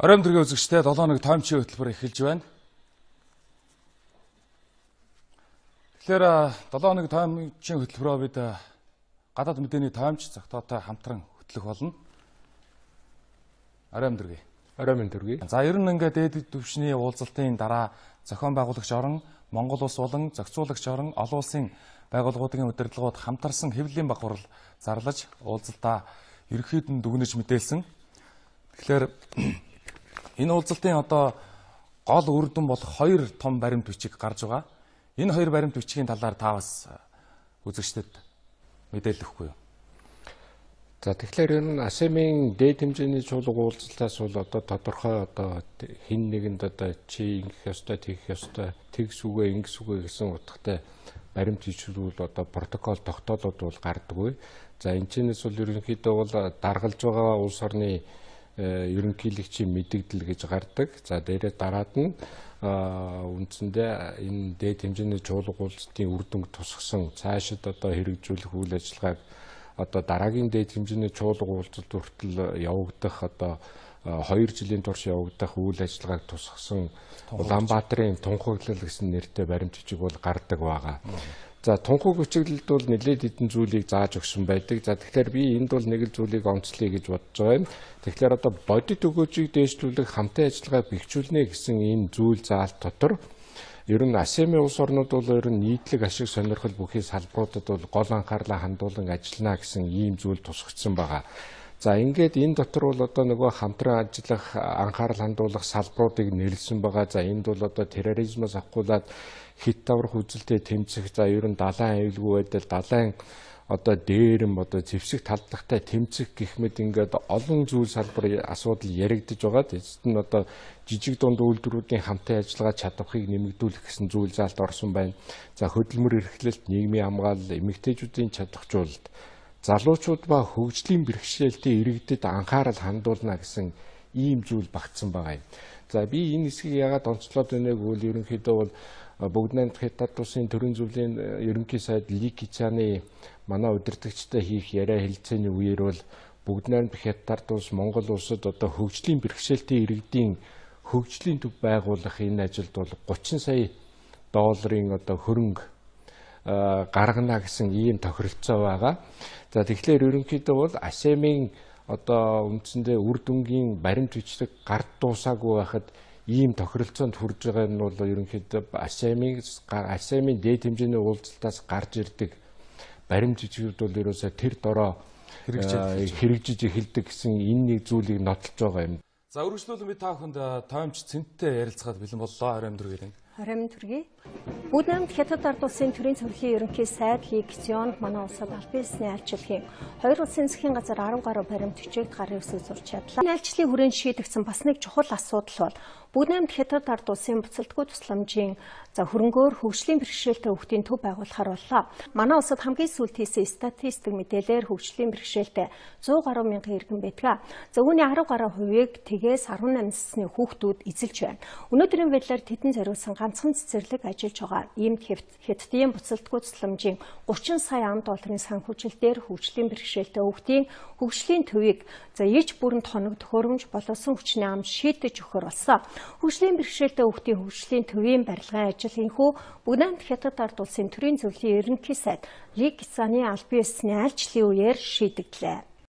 Оройн дэргийн үзэгчдээ 7 хоног таймчийн хөтөлбөр эхэлж байна. Тэгэхээр 7 хоног таймчийн хөтөлбөрөөр бид гадаад мэдээний таймч зохиолтой хамтран хөтлөх болно. Оройн дэргийн. Оройн дэргийн. За ер нь ингээд дээд түвшний уулзалтын дараа зохион байгуулагч орон, Монгол улс болон зохицуулагч орон, олон улсын байгууллагуудын удирдлагууд хамтарсан хэвлэлийн баг хурал зарлаж уулзалтаа ерөнхийд нь дүгнэж мэдээлсэн. Тэгэхээр энэ уулзалтын гол үр дүн болох хоёр том баримт бичиг гарч байгаа. Энэ хоёр баримт бичгийн талаар та бас үзэгчдэд мэдээлэл өгөхгүй юу? За тэгэхээр ер нь АСЕМ-ийн дээд хэмжээний чуулга уулзалтаас бол тодорхой хин нэгэнд чи ингэх ёстой, тэгэх ёстой, тэгс үгээ, ингэс үгээ гэсэн утгатай баримт бичвэрүүд протокол тогтоолууд бол гардаггүй. За энэ чэнэс бол ерөнхийдөө бол даргалж байгаа улс орны ерөнхийлөгчийн мэдэгдэл гэж гардаг. За дээрээ дараад нь үндсэндээ энэ дээд хэмжээний чуулга уулзалтын үр дүнг тусгасан цаашид хэрэгжүүлэх үйл ажиллагааг дараагийн дээд хэмжээний чуулга уулзалт хүртэл явагдах 2 жилийн турш явагдах үйл ажиллагааг тусгасан Улаанбаатарын тунхаглал гэсэн нэртэй баримт бичиг бол гардаг байгаа. За тунхаг бичиглэлд бол нэлээд хэдэн зүйлийг зааж өгсөн байдаг. За тэгэхээр би энд бол нэг л зүйлийг онцлоё гэж бодож байгаа юм. Тэгэхээр бодит өгөөжийг дээшлүүлэх хамтын ажиллагаа бэхжүүлнэ гэсэн энэ зүйл заалт дотор ер нь АСЕМ-ийн улс орнууд бол ер нь нийтлэг ашиг сонирхол бүхий салбаруудад бол гол анхаарлаа хандуулан ажиллана гэсэн ийм зүйл тусгагдсан байгаа. За ингээд энэ дотор бол нөгөө хамтран ажиллах, анхаарал хандуулах салбаруудыг нэрлсэн байгаа. За энд бол терроризмоос ахгуулаад хит таврах үзэлтэд тэмцэх, за ер нь далайн аюулгүй байдал, далайн дээрэм зэвсэг талдахтай тэмцэх гэх мэт ингээд олон зүйл салбар асуудал яригдж байгаа. Эцэст нь жижиг дунд үйлдвэрүүдийн хамтын ажиллагаа чадварыг нэмэгдүүлэх гэсэн зүйл заалт орсон байна. За хөдөлмөр эрхлэлт, нийгмийн хамгаалал, эмэгтэйчүүдийн чадварчуулалт, залуучууд ба хөгжлийн бэрхшээлтэй иргэдэд анхаарал хандуулна гэсэн ийм зүйл багтсан байгаа юм. За би энэ хэсгийг яагаад онцлоод байна гэвэл ерөнхийдөө бол Бүгд найрамд Хятад улсын төрийн зөвлөлийн ерөнхий сайд Ли Кицаны манай удирдагчтай хийх яриа хэлэлцээний үеэр бол Бүгд найрамд Хятад улс Монгол улсад хөгжлийн бэрхшээлтэй иргэдийн хөгжлийн төв байгуулах энэ ажилд бол 30 сая долларын хөрөнгө гаргана гэсэн ийм тохиролцоо байгаа. За тэгэхээр ерөнхийдөө бол АСЕМ-ийн үндсэндээ үр дүнгийн баримт бичлэг гард дуусаагүй байхад ийм тохиролцоонд хүрж байгаа нь бол ерөнхийдөө АСЕМ-ийн дээд хэмжээний уулзалтаас гарч ирдэг баримт бичгүүд бол ерөөсөө тэр дороо хэрэгжиж эхэлдэг гэсэн энэ нэг зүйлийг нотолж байгаа юм. За үргэлжлүүлэн би та бүхэнд таймч цэнттэй ярилцахад бэлэн боллоо. Оройн дэргийн. Оройн дэргийн. Бүгд найрамд Хятад ард улсын төрийн зөвлөлийн ерөнхий сайд Ли Кицан манай улсад аль биесны айлчлалын 2 улсын засгийн газар 10 гаруй баримт бичиг гарын үсэг зурж чадлаа. Энэ айлчлалын хүрээнд шийдэгдсэн бас нэг чухал асуудал бол Бүгд найрамд Хятад ард улсын буцалтгүй тусламжийн хөрөнгөөр хөгжлийн бэрхшээлтэй хүүхдийн төв байгуулахар боллоо. Манай улсад хамгийн сүүлд хийсэн статистик мэдээлэлээр хөгжлийн бэрхшээлтэй 100 гаруй мянган иргэн байдаг. Үүний 10 гаруй хувийг тэгээс 18 насны хүүхдүүд эзэлж байна. Өнөөдрийн байдлаар тэдэнд зориулсан ганцхан цэцэрлэг ажиллаж байгаа. Иймд Хятадын буцалтгүй тусламжийн 30 сая $, санхүүжилтээр хөгжлийн бэрхшээлтэй хүүхдийн хөгжлийн төвийг иж бүрэнд хоног төхөөрөмж боловсон хүчний ам шийдэж өгөхөр болсон. Хөгжлийн бэрхшээлтэй хүүхдийн хөгжлийн төвийн барилгын ажил энхүү Бүгд найрамд Хятад ард улсын төрийн зөвлөлийн ерөнхий сайд Ли Кицаны аль биесны айлчлалын үеэр шийдэгдлээ.